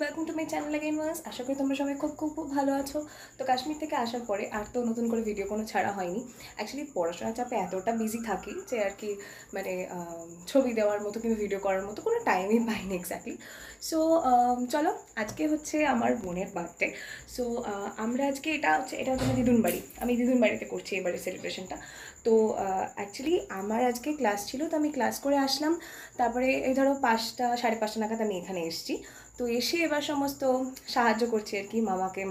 Welcome to my channel again once. আশা করি তোমরা সবাই খুব খুব খুব ভালো আছো। তো কাশ্মীর থেকে আসার পরে আর তো নতুন করে ভিডিও কোনো ছাড়া হয়নি। অ্যাকচুয়ালি পড়াশোনার চাপে এতটা বিজি থাকি যে আর কি মানে ছবি দেওয়ার মতো কিংবা ভিডিও করার মতো কোনো টাইমই পাইনি এক্স্যাক্টলি। সো চলো, আজকে হচ্ছে আমার বোনের বার্থডে। সো আমরা আজকে এটা হচ্ছে আমার দিদুন বাড়ি। আমি দিদুন বাড়িতে করছি এবারে সেলিব্রেশনটা। তো অ্যাকচুয়ালি আমার আজকে ক্লাস ছিল, তো আমি ক্লাস করে আসলাম। তারপরে এই ধরো 5টা 5:30 নাগাদ আমি এখানে এসেছি। তো এসে এবার সমস্ত সাহায্য করছি আর কি,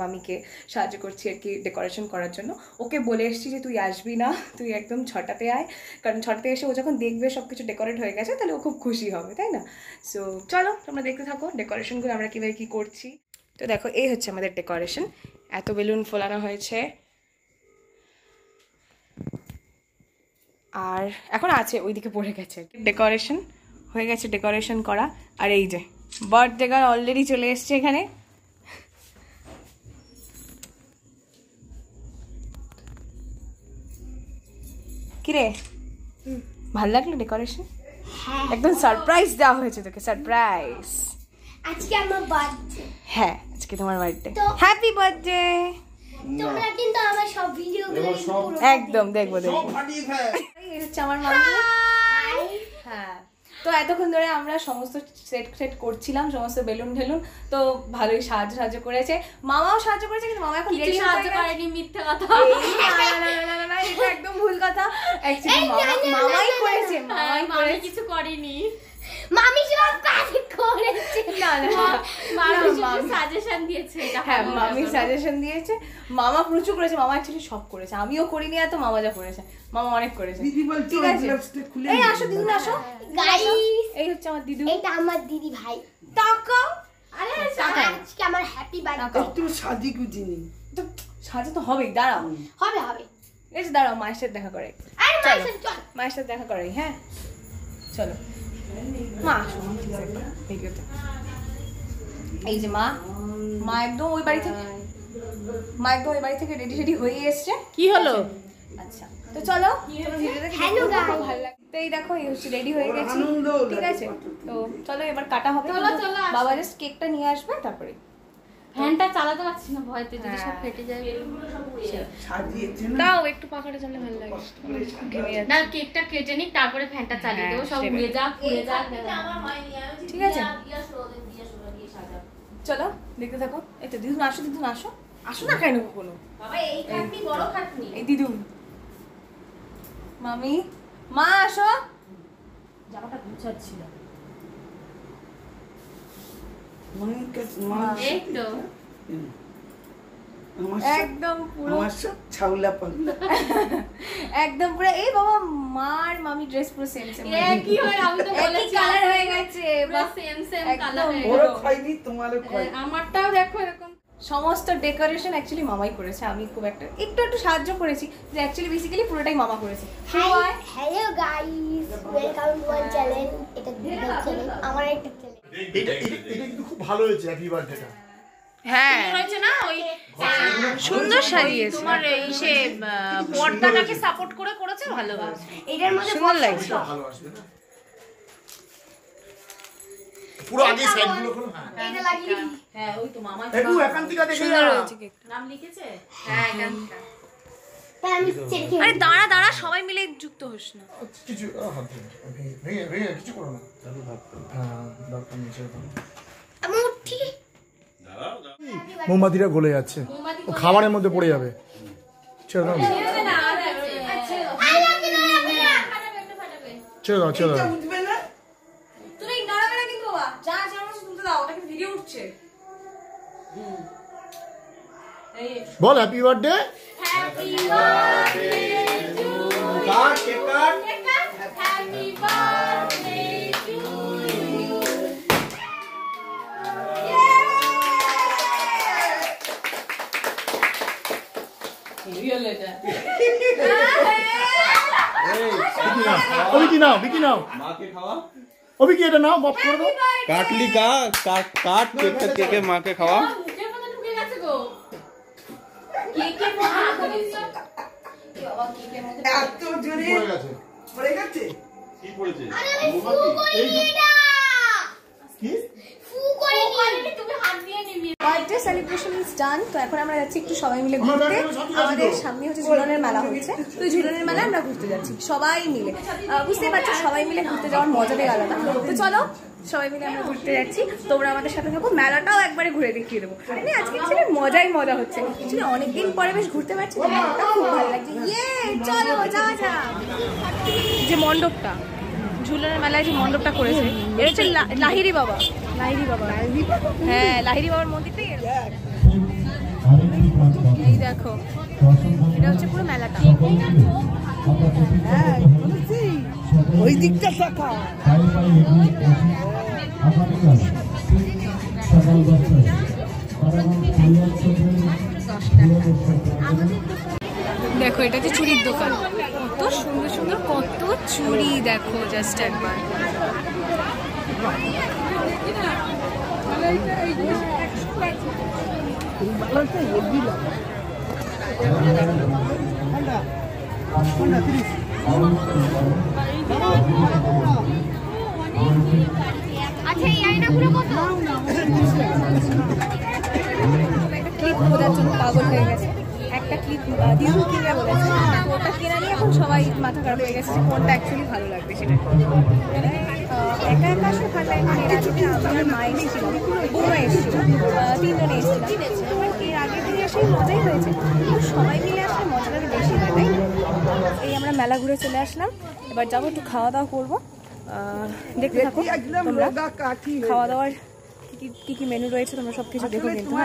মামিকে সাহায্য করছি আর কি ডেকোরেশন করার জন্য। ওকে বলে এসেছি যে তুই আসবি না, তুই একদম 6টাতে আয়, কারণ 6টাতে এসে ও যখন দেখবে সব কিছু ডেকোরেট হয়ে গেছে তাহলে ও খুব খুশি হবে, তাই না? সো চলো তোমরা দেখতে থাকো ডেকোরেশনগুলো আমরা কীভাবে কী করছি। তো দেখো, এই হচ্ছে আমাদের ডেকোরেশন। এত বেলুন ফোলানো হয়েছে, আর এখন আছে ওইদিকে পড়ে গেছে। ডেকোরেশন হয়ে গেছে, ডেকোরেশন করা। আর এই যে বার্থডে গার্ল অলরেডি চলে এসছে এখানে। কিরে, ভালো লাগলো ডেকোরেশন? একদম সারপ্রাইজ দেওয়া হয়েছে তোকে, সারপ্রাইজ। আজকে আমার বার্থডে। হ্যাঁ, আজকে তোমার বার্থডে। Happy birthday. তোমরা কিন্তু আমার সব ভিডিওগুলো একদম দেখবো। এই হচ্ছে আমার মামি। হ্যাঁ, তো এতক্ষণ ধরে আমরা সমস্ত সেট করছিলাম, সমস্ত বেলুন ঢেলুন। তো ভালোই সাহায্য করেছে, মামাও সাহায্য করেছে, কিন্তু মামা এখন রেডি সাহায্য করেনি। মিথ্যে কথা, না, এটা একদম ভুল কথা। অ্যাকচুয়ালি মামাই করেছে, মামাই কিছু করেনি। মামি সব কাজ করেছে। মামি সাজেশন দিয়েছে। হ্যাঁ, মামি সাজেশন দিয়েছে, মামা প্রচুর করেছে। মামা অ্যাকচুয়ালি সব করেছে, আমিও করিনি এত, মামা যা করেছে, মামা অনেক করেছে। ঠিক আছে, এই আসো দিদুন, আসো। গাইস, এই হচ্ছে আমার দিদু। এটা আমার দিদি ভাই। টাকা, আরে আজকে আমার হ্যাপি বার্থডে। একটু সাজি গুজিনি তো সাজে তো হবেই, দাঁড়াও। হবে এই যে দাঁড়াও, মায়ের সাথে দেখা করে। আরে মায়ের সাথে চল, মায়ের সাথে দেখা করাই। হ্যাঁ চলো মা, এই যে মা একদম ওই বাড়ি থেকে রেডি হয়ে এসছে। কি হলো? আচ্ছা, তো চলো হ্যালো গাইস, ভালো লাগে। তো এই দেখো, এই হচ্ছে রেডি হয়ে গেছি, ঠিক আছে? তো চলো এবার কাটা হবে। বাবা জাস্ট কেকটা নিয়ে আসবে, তারপরে ফ্যানটা চালাতে পারছি না ভয়তে, যদি সব ফেটে যায়। তাও একটু পাখাটা চালালে ভালো লাগে না, কেকটা কেটে নিক, তারপরে ফ্যানটা চালিয়ে দেবো, সব উড়ে যাক। ঠিক আছে, চলো দেখতে থাকো। এই তো দিদুন আসো না কেন কোনো বাবা, এই খাটনি বড় খাটনি। এই দিদুন, মামি, মা আসো। জামাটা গুছাচ্ছিল। এই তো একদম পুরো ছাউলা পাল্লা, একদম পুরো। এই বাবা, মার মামি ড্রেস পুরো সেম কি হয়, আমি তো বলেছি কালার হয়ে গেছে, পুরো সেম কালার হয়ে ওরা গেছে। খাইনি, তোমারও খাই। আমারটাও দেখো এরকম। সমস্ত ডেকোরেশন অ্যাকচুয়ালি মামাই করেছে, আমি খুব একটু সাহায্য করেছি, যে অ্যাকচুয়ালি বেসিক্যালি পুরোটাই মামা করেছে। Hello guys, welcome to my channel. এটা দিদির চ্যানেল, আমার একটা চ্যানেল। এটা কিন্তু খুব ভালো হয়েছে, হ্যাপি বার্থডেটা। হ্যাঁ, হয়েছে না, ওই সুন্দর সাজিয়েছে। তোমার এই সে পর্দাটাকে সাপোর্ট করেছে, ভালো হয়েছে। এটার মধ্যে সুন্দর লাগছে। ভালো আসবে না পুরো আগে সাইডগুলো খোলো। এটা লাগিয়ে হ্যাঁ, ওই তো মামা একটু একান্তিকা দেখে সুন্দর হয়েছে কেকটা। নাম লিখেছে। হ্যাঁ, এখানটা তাই আমি চেখে। আরে দাঁড়া, সবাই মিলে যুক্ত হোস না। কিছু হাত ভেঙে কিছু করো না। হ্যাঁ, দরকার নেই সেরকম। আমি উঠি। মোমবাতিটা গলে যাচ্ছে, ও খাবারের মধ্যে পড়ে যাবে। ছেড়ে দাও, ছেড়ে দাও। উঠবে না, তুমি নড়াবে না কিন্তু বাবা, যা তুলতে দাও, ওটা কিন্তু ভিডিও উঠছে। বল happy birthday. Happy birthday to cut cake cut. Happy birthday to you. Real এটা। বিকি নাও মাকে খাওয়া। অবিকি এটা নাও, বপ করে দাও। কাটলি কাট কেকটা কেকে মাকে খাওয়া। মুখের মধ্যে ঢুকে গেছে গো, কেকের মধ্যে ঢুকে গেছে। কি বাবা, কেকের মধ্যে এত জোরে পড়ে গেছে। পড়ে গেছে। কি পড়েছে? আরে আমি ফু করিনি না। কি? ফু করিনি, তুমি হাত বার্থডে সেলিব্রেশন ইজ ডান। তো এখন আমরা যাচ্ছি একটু সবাই মিলে ঘুরতে। আমাদের সামনে হচ্ছে ঝুলনের মেলা হচ্ছে, তো এই ঝুলনের মেলা আমরা ঘুরতে যাচ্ছি সবাই মিলে। বুঝতেই পারছো সবাই মিলে ঘুরতে যাওয়ার মজাটাই আলাদা। তো চলো সবাই মিলে আমরা ঘুরতে যাচ্ছি, তোমরা আমাদের সাথে থাকো, মেলাটাও একবারে ঘুরে দেখিয়ে দেবো। মানে আজকে ছেলে মজাই মজা হচ্ছে, অ্যাকচুয়ালি অনেকদিন পরে বেশ ঘুরতে পারছি, মেলাটা খুব ভালো লাগছে। ইয়ে চলো যাওয়া যাক। যে মণ্ডপটা ঝুলনের মেলায় যে মণ্ডপটা করেছে এটা হচ্ছে লাহিড়ী বাবা। লাহিড়ী বাবা, হ্যাঁ লাহিড়ী বাবার মন্দিরটাই এই দেখো, এটা হচ্ছে পুরো মেলাটা। ওই দিকটা শাখা দেখো এটা হচ্ছে চুড়ির দোকান, কত সুন্দর সুন্দর কত চুড়ি দেখো, জাস্ট একবার। আচ্ছা এই আয়নাগুলো কত? একটা ক্লিপ খোঁজার জন্য পাগল হয়ে গেছে, একটা ক্লিপ দিদু কিনে বলেছে, ওটা কেনা নিয়ে এখন সবাই মাথা খারাপ হয়ে গেছে যে কোনটা অ্যাকচুয়ালি ভালো লাগবে সেটা। একা একা আসলে ভালো লাগে, এর আগে আমি আর মা এসেছিলাম, বোনও এসেছিল, তিনজনে এসেছিলাম। এর আগের দিনে এসে মজাই হয়েছে, কিন্তু সবাই মিলে আসলে মজাটা বেশি হয়, তাই না? এই আমরা মেলা ঘুরে চলে আসলাম, এবার যাবো একটু খাওয়া দাওয়া করবো। দেখতে থাকো তোমরা, খাওয়া দাওয়ার কি কি মেনু রয়েছে তোমরা সবকিছু দেখো। কিন্তু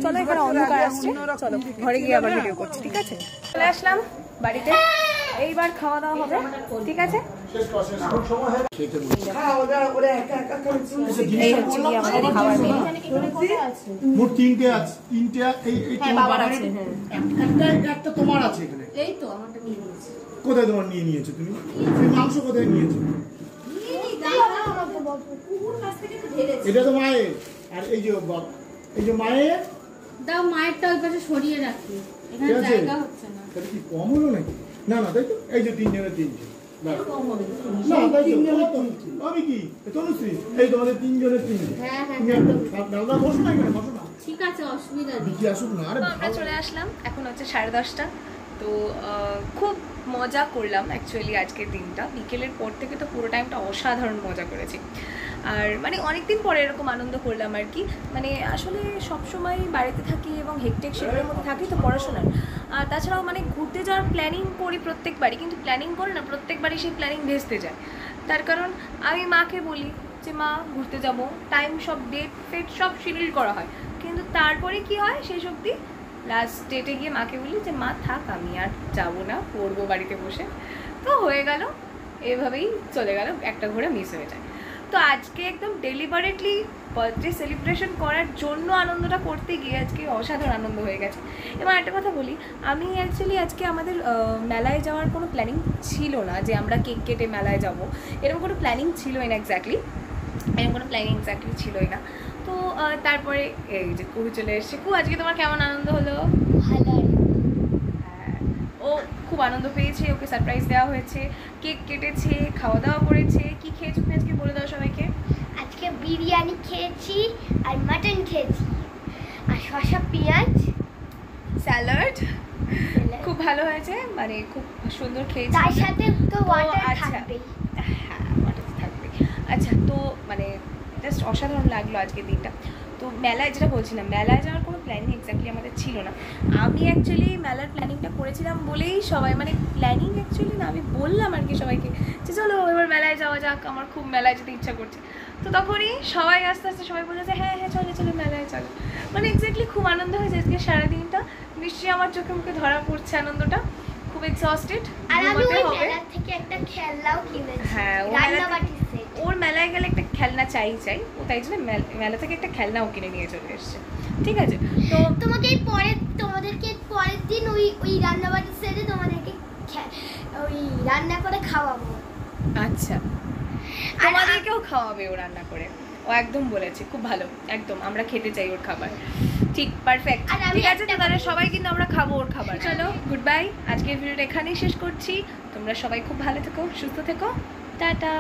চলো এখানে অন্ধকার আসছে, চলো ঘরে গিয়ে আবার ভিডিও করছি, ঠিক আছে? চলে আসলাম বাড়িতে, এইবার খাওয়া দাওয়া হবে, ঠিক আছে? এই হচ্ছে কি আমাদের খাবার মেনু। মোট তিনটে আছে, একটা তোমার আছে এখানে। এই তো আমারটা নিয়ে নিয়েছি। কোথায় তোমার নিয়ে নিয়েছো তুমি? মাংস কোথায় নিয়েছো? এটা তো মায়ের, আর এই যে মায়ের দাও, মায়েরটা ওই পাশে সরিয়ে রাখি, এখানে জায়গা হচ্ছে না। তাহলে কি কম হলো নাকি? না না, তাই তো, এই যে তিনজনের তিনজন। আমি কি তনুশ্রী, এই তোমাদের তিনজনের তিনজন। তুমি একটা ডালনা বসো না, এখানে বসো না, ঠিক আছে, অসুবিধা নেই। কি আসুক না। আরে আমরা চলে আসলাম, এখন হচ্ছে 10:30। তো খুব মজা করলাম অ্যাকচুয়ালি আজকের দিনটা, বিকেলের পর থেকে তো পুরো টাইমটা অসাধারণ মজা করেছি। আর মানে অনেকদিন পরে এরকম আনন্দ করলাম আর কি। মানে আসলে সবসময় বাড়িতে থাকি এবং হেকটেক সেগুলোর মধ্যে থাকি তো পড়াশোনার, আর তাছাড়াও মানে ঘুরতে যাওয়ার প্ল্যানিং করি প্রত্যেকবারই, কিন্তু প্ল্যানিং করে না প্রত্যেকবারই সেই প্ল্যানিং ভেস্তে যায়। তার কারণ আমি মাকে বলি যে মা ঘুরতে যাব, টাইম সব ডেট ফেট সব শিডিউল করা হয়, কিন্তু তারপরে কি হয় সেই সবটি লাস্ট ডেটে গিয়ে মাকে বলি যে মা থাক আমি আর যাবো না, পড়বো বাড়িতে বসে। তো হয়ে গেল, এভাবেই চলে গেল, একটা ঘোরা মিস হয়ে যায়। তো আজকে একদম ডেলিভারেটলি বার্থডে সেলিব্রেশন করার জন্য আনন্দটা করতে গিয়ে আজকে অসাধারণ আনন্দ হয়ে গেছে। এবং একটা কথা বলি, আমি অ্যাকচুয়ালি আজকে আমাদের মেলায় যাওয়ার কোনো প্ল্যানিং ছিল না যে আমরা কেক কেটে মেলায় যাব, এরকম কোনো প্ল্যানিং ছিলই না এক্স্যাক্টলি, এরকম কোনো প্ল্যানিং এক্স্যাক্টলি ছিলই না। তো তারপরে এই যে কুহু চলে এসছে। কুহু, আজকে তোমার কেমন আনন্দ হলো? ভালো। হ্যাঁ, ও খুব আনন্দ পেয়েছে, ওকে সারপ্রাইজ দেওয়া হয়েছে, কেক কেটেছে, খাওয়া দাওয়া করেছে। কি খেয়েছো তুমি আজকে বলে দাও সবাইকে। আজকে বিরিয়ানি খেয়েছি আর মাটন খেয়েছি আর শসা পেঁয়াজ স্যালাড, খুব ভালো হয়েছে, মানে খুব সুন্দর খেয়েছি। তার সাথে তো ওয়াটার আচ্ছা, থাকবেই। হ্যাঁ ওয়াটার থাকবে। আচ্ছা, তো মানে জাস্ট অসাধারণ লাগলো আজকের দিনটা। তো মেলায় যেটা বলছিলাম, মেলায় যাওয়ার কোনো প্ল্যানিং এক্স্যাক্টলি আমাদের ছিল না। আমি অ্যাকচুয়ালি মেলার প্ল্যানিংটা করেছিলাম বলেই সবাই, মানে প্ল্যানিং অ্যাকচুয়ালি না, আমি বললাম আর কি সবাইকে যে চলো এবার মেলায় যাওয়া যাক, আমার খুব মেলায় যেতে ইচ্ছা করছে। তো তখনই সবাই আস্তে আস্তে সবাই বলে যে হ্যাঁ হ্যাঁ চলো চলো মেলায় চলো। মানে এক্স্যাক্টলি খুব আনন্দ হয়েছে আজকে সারাদিনটা, নিশ্চয়ই আমার চোখে মুখে ধরা পড়ছে আনন্দটা। খুব এক্সস্টেড, আর আমি ওই মেলা থেকে একটা খেলনাও কিনেছি। হ্যাঁ, ওর মেলায় গেলে একটা খেলনা চাই, ও তাই জন্য মেলা থেকে একটা খেলনাও কিনে নিয়ে চলে এসছে। ঠিক আছে, তো তোমাদেরকে পরের দিন ওই রান্নাবাটি সেরে তোমাদেরকে ওই রান্না করে খাওয়াবো। আচ্ছা, আমাদেরকেও খাওয়াবে ও রান্না করে, ও একদম বলেছে খুব ভালো, একদম আমরা খেতে চাই ওর খাবার। ঠিক, পারফেক্ট। ঠিক আছে, তাহলে সবাই কিন্তু আমরা খাবো ওর খাবার। চলো গুড বাই, আজকের ভিডিওটা এখানেই শেষ করছি। তোমরা সবাই খুব ভালো থেকো, সুস্থ থেকো, টাটা।